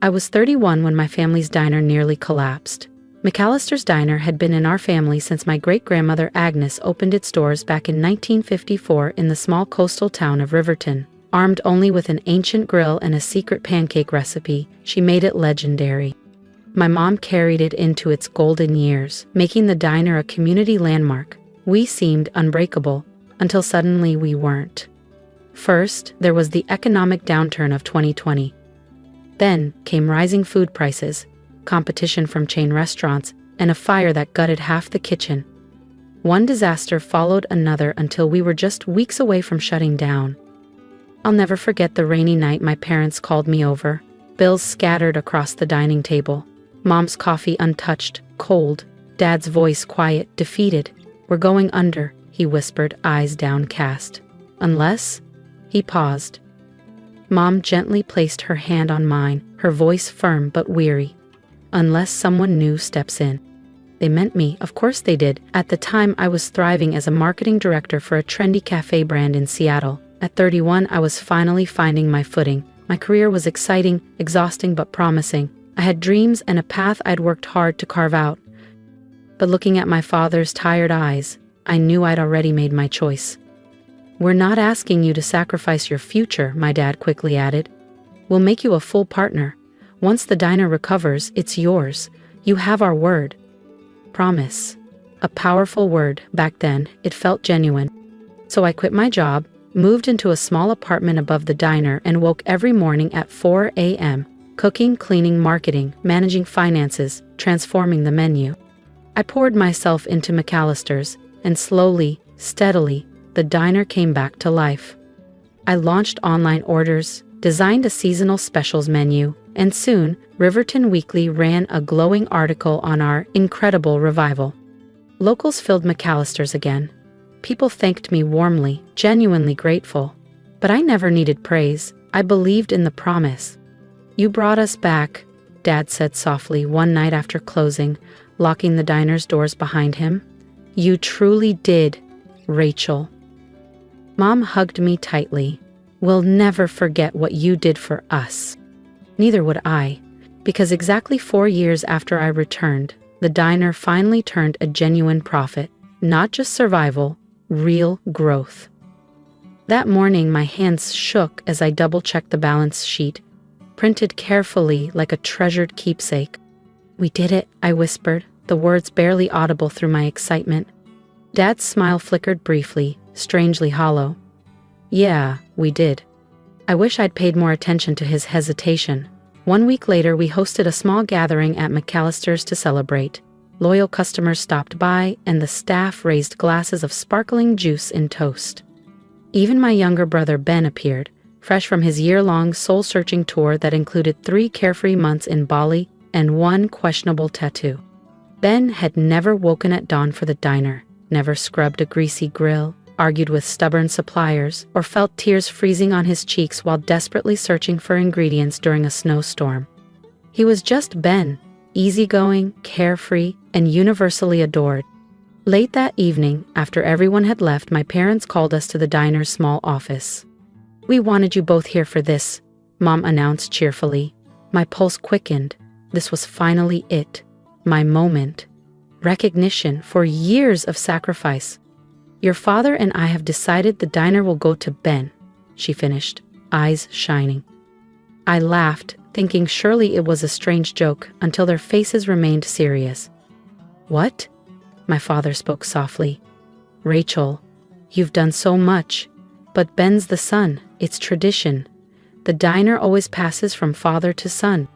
I was 31 when my family's diner nearly collapsed. McAllister's Diner had been in our family since my great-grandmother Agnes opened its doors back in 1954 in the small coastal town of Riverton. Armed only with an ancient grill and a secret pancake recipe, she made it legendary. My mom carried it into its golden years, making the diner a community landmark. We seemed unbreakable, until suddenly we weren't. First, there was the economic downturn of 2020. Then came rising food prices, competition from chain restaurants, and a fire that gutted half the kitchen. One disaster followed another until we were just weeks away from shutting down. I'll never forget the rainy night my parents called me over, bills scattered across the dining table, Mom's coffee untouched, cold, Dad's voice quiet, defeated. "We're going under," he whispered, eyes downcast. "Unless?" He paused. Mom gently placed her hand on mine, her voice firm but weary. "Unless someone new steps in." They meant me, of course they did. At the time, I was thriving as a marketing director for a trendy cafe brand in Seattle. At 31, I was finally finding my footing. My career was exciting, exhausting but promising. I had dreams and a path I'd worked hard to carve out. But looking at my father's tired eyes, I knew I'd already made my choice. "We're not asking you to sacrifice your future," my dad quickly added. "We'll make you a full partner. Once the diner recovers, it's yours. You have our word." Promise. A powerful word. Back then, it felt genuine. So I quit my job, moved into a small apartment above the diner, and woke every morning at 4 a.m., cooking, cleaning, marketing, managing finances, transforming the menu. I poured myself into McAllister's, and slowly, steadily, the diner came back to life. I launched online orders, designed a seasonal specials menu, and soon, Riverton Weekly ran a glowing article on our incredible revival. Locals filled McAllister's again. People thanked me warmly, genuinely grateful. But I never needed praise. I believed in the promise. "You brought us back," Dad said softly one night after closing, locking the diner's doors behind him. "You truly did, Rachel." Mom hugged me tightly. "We'll never forget what you did for us." Neither would I, because exactly 4 years after I returned, the diner finally turned a genuine profit, not just survival, real growth. That morning, my hands shook as I double-checked the balance sheet, printed carefully like a treasured keepsake. "We did it," I whispered, the words barely audible through my excitement. Dad's smile flickered briefly, strangely hollow. "Yeah, we did." I wish I'd paid more attention to his hesitation. 1 week later, we hosted a small gathering at McAllister's to celebrate. Loyal customers stopped by, and the staff raised glasses of sparkling juice and toast. Even my younger brother Ben appeared, fresh from his year-long soul-searching tour that included 3 carefree months in Bali and 1 questionable tattoo. Ben had never woken at dawn for the diner, never scrubbed a greasy grill, argued with stubborn suppliers, or felt tears freezing on his cheeks while desperately searching for ingredients during a snowstorm. He was just Ben, easygoing, carefree, and universally adored. Late that evening, after everyone had left, my parents called us to the diner's small office. "We wanted you both here for this," Mom announced cheerfully. My pulse quickened. This was finally it. My moment. Recognition for years of sacrifice. "Your father and I have decided the diner will go to Ben," she finished, eyes shining. I laughed, thinking surely it was a strange joke, until their faces remained serious. "What?" My father spoke softly. "Rachel, you've done so much. But Ben's the son. It's tradition. The diner always passes from father to son."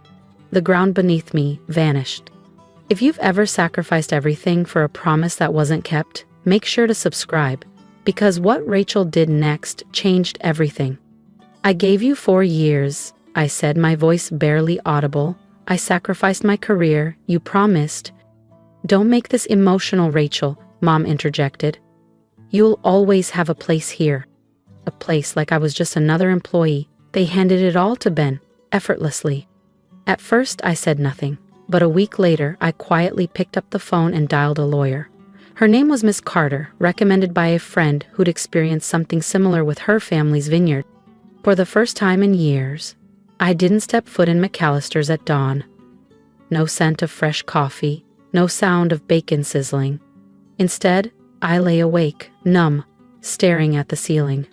The ground beneath me vanished. If you've ever sacrificed everything for a promise that wasn't kept, make sure to subscribe, because what Rachel did next changed everything. "I gave you 4 years," I said, my voice barely audible. "I sacrificed my career. You promised." "Don't make this emotional, Rachel," Mom interjected. "You'll always have a place here." A place like I was just another employee. They handed it all to Ben, effortlessly. At first, I said nothing, but a week later, I quietly picked up the phone and dialed a lawyer. Her name was Miss Carter, recommended by a friend who'd experienced something similar with her family's vineyard. For the first time in years, I didn't step foot in McAllister's at dawn. No scent of fresh coffee, no sound of bacon sizzling. Instead, I lay awake, numb, staring at the ceiling.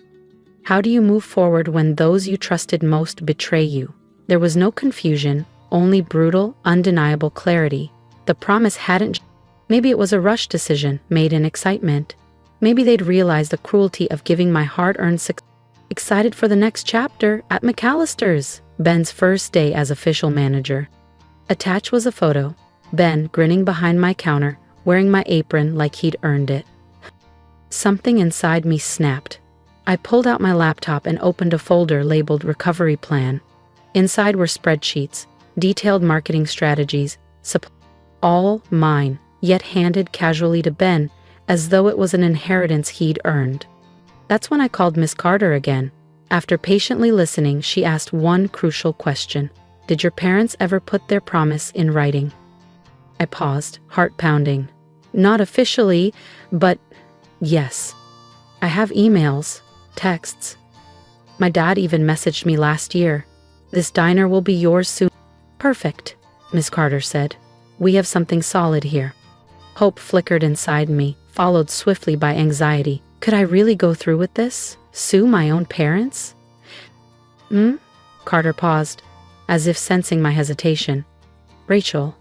How do you move forward when those you trusted most betray you? There was no confusion, only brutal, undeniable clarity. The promise hadn't. Maybe it was a rushed decision, made in excitement. Maybe they'd realized the cruelty of giving my hard-earned success. Excited for the next chapter at McAllister's, Ben's first day as official manager. Attached was a photo, Ben grinning behind my counter, wearing my apron like he'd earned it. Something inside me snapped. I pulled out my laptop and opened a folder labeled Recovery Plan. Inside were spreadsheets, detailed marketing strategies, all mine, yet handed casually to Ben, as though it was an inheritance he'd earned. That's when I called Miss Carter again. After patiently listening, she asked one crucial question. Did your parents ever put their promise in writing? I paused, heart pounding. Not officially, but yes. I have emails, texts. My dad even messaged me last year. This diner will be yours soon. Perfect, Miss Carter said. We have something solid here. Hope flickered inside me, followed swiftly by anxiety. Could I really go through with this? Sue my own parents? Carter paused, as if sensing my hesitation. Rachel,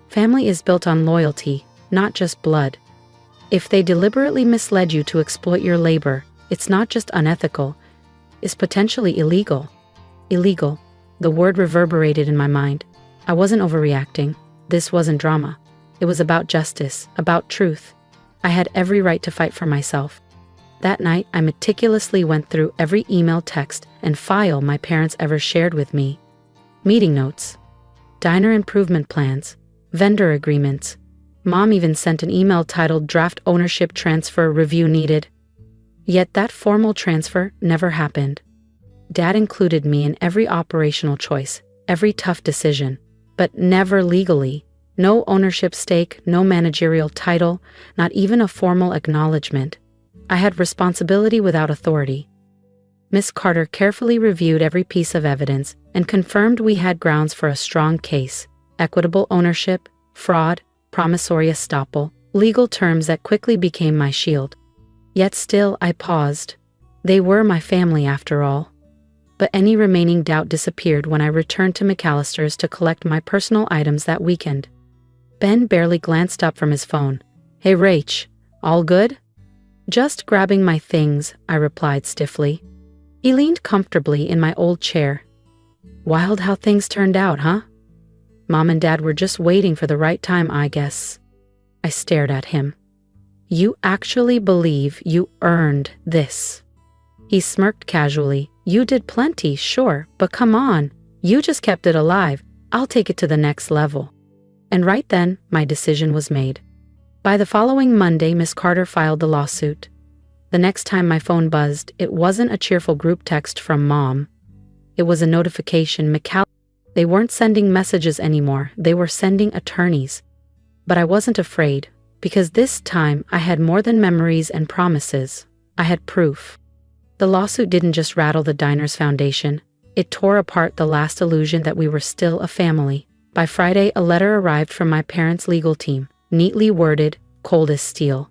family is built on loyalty, not just blood. If they deliberately misled you to exploit your labor, it's not just unethical, it's potentially illegal. Illegal. The word reverberated in my mind. I wasn't overreacting. This wasn't drama. It was about justice, about truth. I had every right to fight for myself. That night, I meticulously went through every email, text, and file my parents ever shared with me. Meeting notes, diner improvement plans, vendor agreements. Mom even sent an email titled Draft Ownership Transfer Review Needed. Yet that formal transfer never happened. Dad included me in every operational choice, every tough decision, but never legally. No ownership stake, no managerial title, not even a formal acknowledgement. I had responsibility without authority. Miss Carter carefully reviewed every piece of evidence and confirmed we had grounds for a strong case: equitable ownership, fraud, promissory estoppel, legal terms that quickly became my shield. Yet still I paused. They were my family after all. But any remaining doubt disappeared when I returned to McAllister's to collect my personal items that weekend. Ben barely glanced up from his phone. Hey Rach, all good? Just grabbing my things, I replied stiffly. He leaned comfortably in my old chair. Wild how things turned out, huh? Mom and Dad were just waiting for the right time, I guess. I stared at him. You actually believe you earned this? He smirked casually. You did plenty, sure, but come on. You just kept it alive. I'll take it to the next level. And right then, my decision was made. By the following Monday, Miss Carter filed the lawsuit. The next time my phone buzzed, it wasn't a cheerful group text from Mom. It was a notification. They weren't sending messages anymore. They were sending attorneys. But I wasn't afraid, because this time I had more than memories and promises. I had proof. The lawsuit didn't just rattle the diner's foundation. It tore apart the last illusion that we were still a family. By Friday, a letter arrived from my parents' legal team, neatly worded, cold as steel.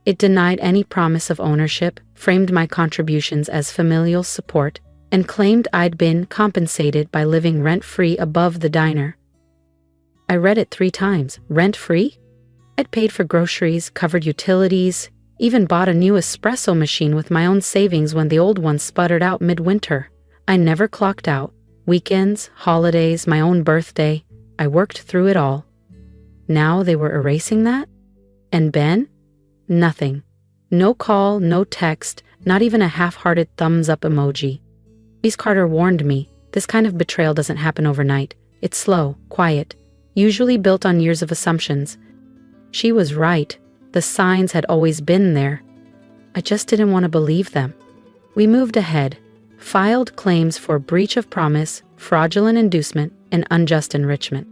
It denied any promise of ownership, framed my contributions as familial support, and claimed I'd been compensated by living rent-free above the diner. I read it 3 times. Rent-free? I'd paid for groceries, covered utilities, even bought a new espresso machine with my own savings when the old one sputtered out midwinter. I never clocked out. Weekends, holidays, my own birthday. I worked through it all. Now they were erasing that? And Ben? Nothing. No call, no text, not even a half-hearted thumbs-up emoji. Miss Carter warned me, this kind of betrayal doesn't happen overnight. It's slow, quiet, usually built on years of assumptions. She was right. The signs had always been there. I just didn't want to believe them. We moved ahead, filed claims for breach of promise, fraudulent inducement, and unjust enrichment.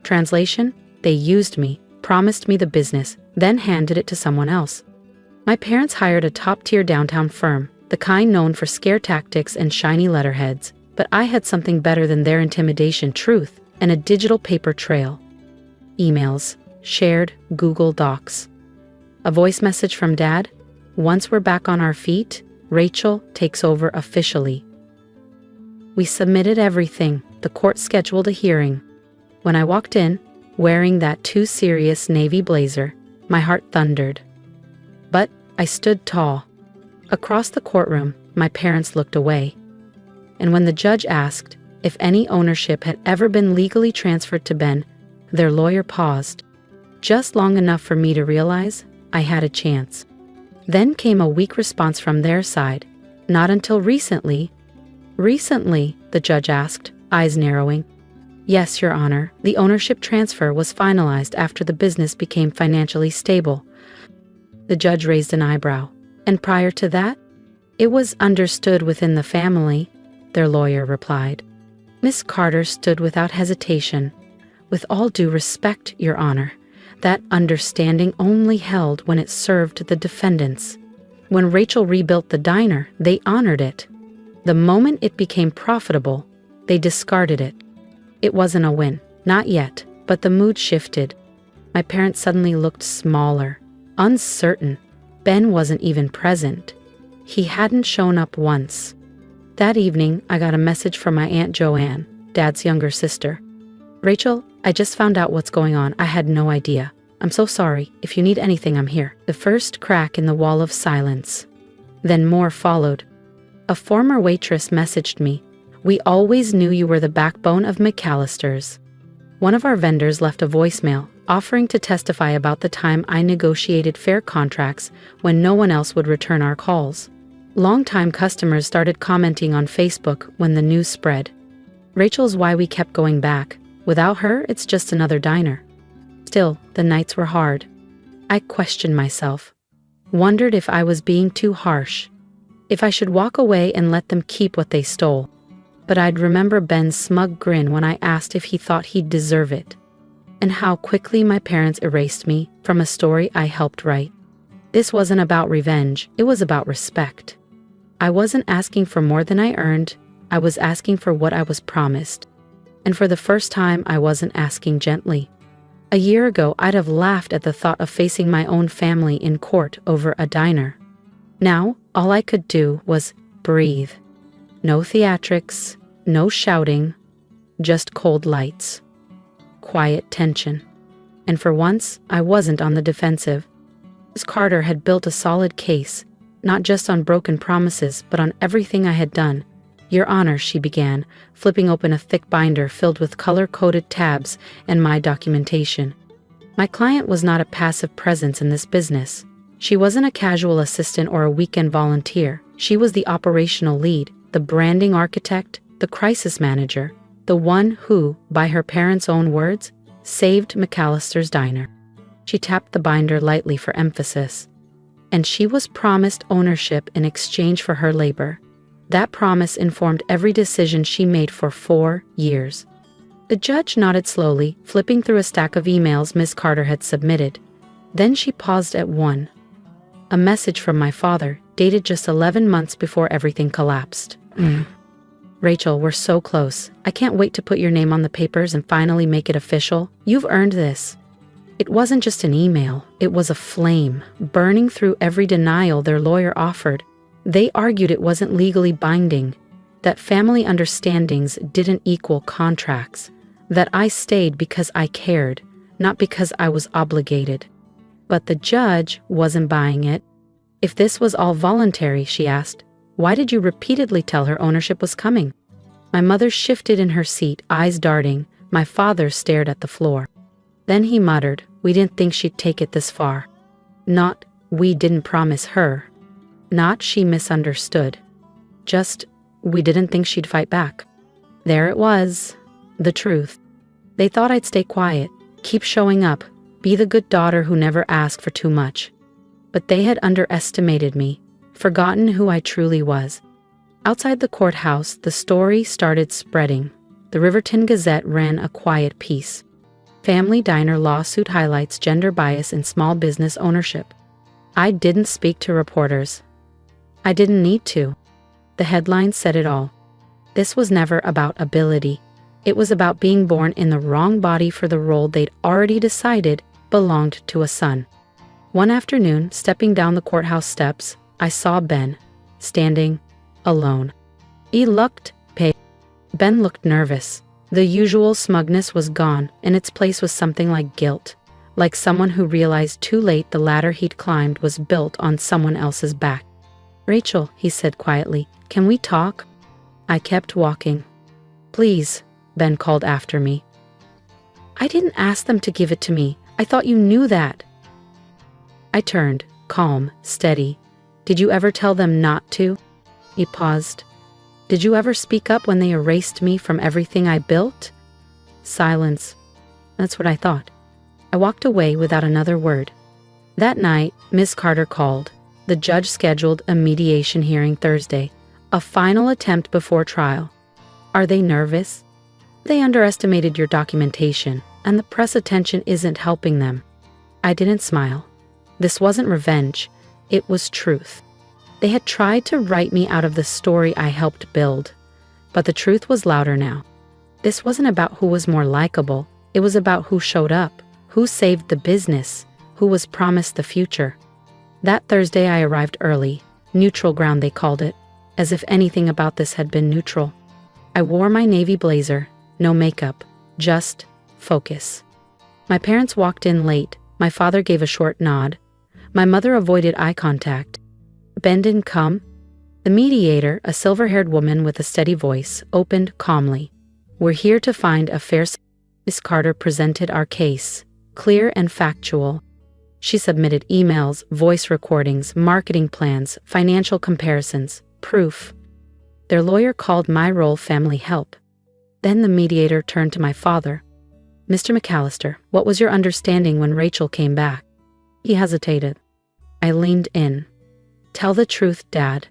Translation: they used me, promised me the business, then handed it to someone else. My parents hired a top-tier downtown firm, the kind known for scare tactics and shiny letterheads. But I had something better than their intimidation: truth and a digital paper trail. Emails, shared Google Docs. A voice message from Dad: "Once we're back on our feet, Rachel takes over officially." We submitted everything. The court scheduled a hearing. When I walked in, wearing that too serious navy blazer, my heart thundered. But I stood tall. Across the courtroom, my parents looked away. And when the judge asked if any ownership had ever been legally transferred to Ben, their lawyer paused, just long enough for me to realize I had a chance. Then came a weak response from their side. "Not until recently." "Recently?" the judge asked, eyes narrowing. "Yes, Your Honor, the ownership transfer was finalized after the business became financially stable." The judge raised an eyebrow. "And prior to that?" "It was understood within the family," their lawyer replied. Miss Carter stood without hesitation. "With all due respect, Your Honor, that understanding only held when it served the defendants. When Rachel rebuilt the diner, they honored it. The moment it became profitable, they discarded it. It wasn't a win, not yet, but the mood shifted. My parents suddenly looked smaller, uncertain. Ben wasn't even present. He hadn't shown up once. That evening, I got a message from my Aunt Joanne, Dad's younger sister. "Rachel, I just found out what's going on. I had no idea. I'm so sorry. If you need anything, I'm here." The first crack in the wall of silence. Then more followed. A former waitress messaged me, "We always knew you were the backbone of McAllister's." One of our vendors left a voicemail, offering to testify about the time I negotiated fair contracts when no one else would return our calls. Longtime customers started commenting on Facebook when the news spread. "Rachel's why we kept going back. Without her, it's just another diner." Still, the nights were hard. I questioned myself, wondered if I was being too harsh, if I should walk away and let them keep what they stole. But I'd remember Ben's smug grin when I asked if he thought he'd deserve it, and how quickly my parents erased me from a story I helped write. This wasn't about revenge, it was about respect. I wasn't asking for more than I earned, I was asking for what I was promised. And for the first time, I wasn't asking gently. A year ago, I'd have laughed at the thought of facing my own family in court over a diner. Now, all I could do was breathe. No theatrics, no shouting, just cold lights. Quiet tension. And for once, I wasn't on the defensive. Miss Carter had built a solid case, not just on broken promises, but on everything I had done. "Your Honor," she began, flipping open a thick binder filled with color-coded tabs and my documentation. My client was not a passive presence in this business. She wasn't a casual assistant or a weekend volunteer. She was the operational lead, the branding architect, the crisis manager, the one who, by her parents' own words, saved McAllister's diner. She tapped the binder lightly for emphasis. And she was promised ownership in exchange for her labor. That promise informed every decision she made for 4 years. The judge nodded slowly, flipping through a stack of emails Miss Carter had submitted. Then she paused at one. A message from my father, dated just 11 months before everything collapsed. "Rachel, we're so close. I can't wait to put your name on the papers and finally make it official. You've earned this." It wasn't just an email, it was a flame, burning through every denial their lawyer offered. They argued it wasn't legally binding, that family understandings didn't equal contracts, that I stayed because I cared, not because I was obligated. But the judge wasn't buying it. "If this was all voluntary," she asked, "why did you repeatedly tell her ownership was coming?" My mother shifted in her seat, eyes darting. My father stared at the floor. Then he muttered, "We didn't think she'd take it this far." Not, "We didn't promise her." Not, "She misunderstood." Just, "We didn't think she'd fight back." There it was, the truth. They thought I'd stay quiet, keep showing up, be the good daughter who never asked for too much. But they had underestimated me, forgotten who I truly was. Outside the courthouse, the story started spreading. The Riverton Gazette ran a quiet piece. "Family Diner Lawsuit Highlights Gender Bias in Small Business Ownership." I didn't speak to reporters. I didn't need to. The headline said it all. This was never about ability. It was about being born in the wrong body for the role they'd already decided belonged to a son. One afternoon, stepping down the courthouse steps, I saw Ben, standing alone. He looked pale. Ben looked nervous. The usual smugness was gone. In its place was something like guilt, like someone who realized too late the ladder he'd climbed was built on someone else's back. "Rachel," he said quietly, "can we talk?" I kept walking. "Please," Ben called after me. "I didn't ask them to give it to me. I thought you knew that." I turned, calm, steady. "Did you ever tell them not to?" He paused. "Did you ever speak up when they erased me from everything I built?" Silence. That's what I thought. I walked away without another word. That night, Miss Carter called. The judge scheduled a mediation hearing Thursday, a final attempt before trial. "Are they nervous?" "They underestimated your documentation, and the press attention isn't helping them." I didn't smile. This wasn't revenge. It was truth. They had tried to write me out of the story I helped build, but the truth was louder now. This wasn't about who was more likable. It was about who showed up, who saved the business, who was promised the future. That Thursday I arrived early, neutral ground they called it, as if anything about this had been neutral. I wore my navy blazer, no makeup, just focus. My parents walked in late. My father gave a short nod. My mother avoided eye contact. Ben didn't come. The mediator, a silver-haired woman with a steady voice, opened calmly. "We're here to find a fair..." Miss Carter presented our case, clear and factual. She submitted emails, voice recordings, marketing plans, financial comparisons, proof. Their lawyer called my role family help. Then the mediator turned to my father. "Mr. McAllister, what was your understanding when Rachel came back?" He hesitated. I leaned in. "Tell the truth, Dad."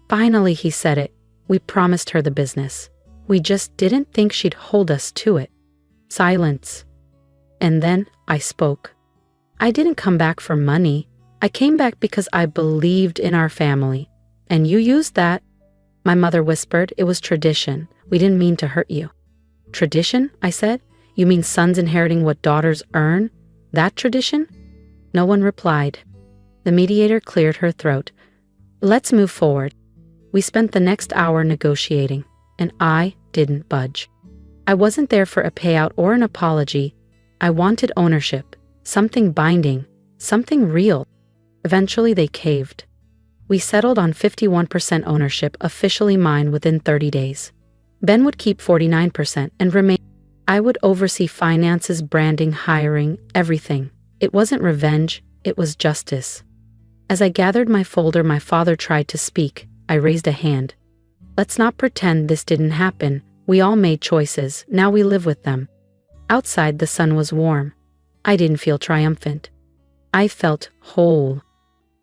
Finally, he said it. "We promised her the business. We just didn't think she'd hold us to it." Silence. And then I spoke. "I didn't come back for money. I came back because I believed in our family. And you used that." My mother whispered, "It was tradition. We didn't mean to hurt you." "Tradition?" I said. "You mean sons inheriting what daughters earn? That tradition?" No one replied. The mediator cleared her throat. "Let's move forward." We spent the next hour negotiating, and I didn't budge. I wasn't there for a payout or an apology. I wanted ownership, something binding, something real. Eventually they caved. We settled on 51% ownership, officially mine, within 30 days. Ben would keep 49% and remain. I would oversee finances, branding, hiring, everything. It wasn't revenge, it was justice. As I gathered my folder, my father tried to speak. I raised a hand. "Let's not pretend this didn't happen. We all made choices, now we live with them." Outside, the sun was warm. I didn't feel triumphant. I felt whole.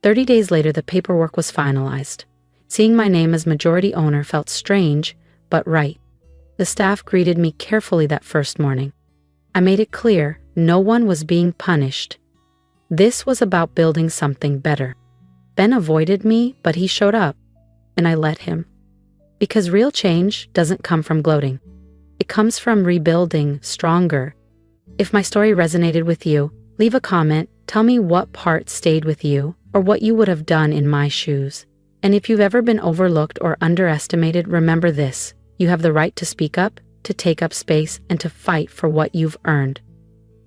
30 days later, the paperwork was finalized. Seeing my name as majority owner felt strange, but right. The staff greeted me carefully that first morning. I made it clear no one was being punished. This was about building something better. Ben avoided me, but he showed up, and I let him. Because real change doesn't come from gloating. It comes from rebuilding stronger. If my story resonated with you, leave a comment, tell me what part stayed with you, or what you would have done in my shoes. And if you've ever been overlooked or underestimated, remember this: you have the right to speak up, to take up space, and to fight for what you've earned.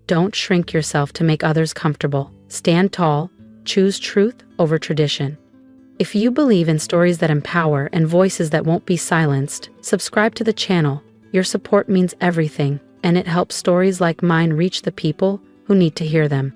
Don't shrink yourself to make others comfortable. Stand tall, choose truth over tradition. If you believe in stories that empower and voices that won't be silenced, subscribe to the channel. Your support means everything, and it helps stories like mine reach the people who need to hear them.